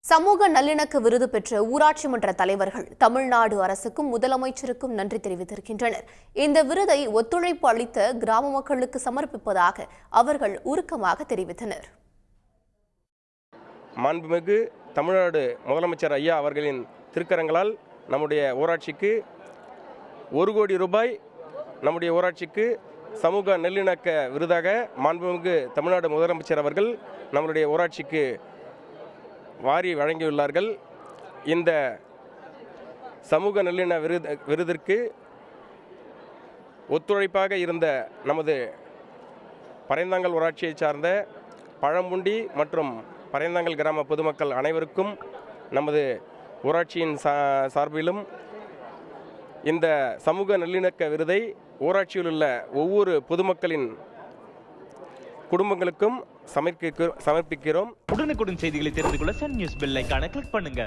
சமூக நல்லிணக்க விருது பெற்ற ஊராட்சி மன்ற தலைவர்கள் தமிழ்நாடு அரசுக்கும் முதலமைச்சருக்கும் நன்றி தெரிவித்திருக்கின்றனர். இந்த விருதை ஒத்துழைப்பு அளித்த கிராம மக்களுக்கு சமர்ப்பிப்பதாக அவர்கள் உருக்கமாக தெரிவித்தனர். மாண்புமிகு தமிழ்நாடு முதலமைச்சர் ஐயா அவர்களின் திருக்கரங்களால் நம்முடைய ஊராட்சிக்கு 1 கோடி ரூபாய் நம்முடைய ஊராட்சிக்கு சமூக நல்லிணக்க விருதாக மாண்புமிகு தமிழ்நாடு முதலமைச்சர் அவர்கள் நம்முடைய ஊராட்சிக்கு வாரி வழங்கியுள்ளார்கள். இந்த சமூக நல்லிணக்க விருதிற்கு ஒத்துழைப்பாக இருந்த நமது பரைந்தாங்கல் ஊராட்சியை சார்ந்த பழம்புண்டி மற்றும் பரைந்தாங்கல் கிராம பொதுமக்கள் அனைவருக்கும் நமது ஊராட்சியின் சார்பிலும் இந்த சமூக நல்லிணக்க விருதை ஊராட்சியில் உள்ள ஒவ்வொரு பொதுமக்களின் குடும்பங்களுக்கும் சமர்ப்பிக்கிறோம். உடனுக்குடன் செய்திகளை தெரிந்து கொள்ள சன் நியூஸ் பெல் ஐகானை கிளிக் பண்ணுங்க.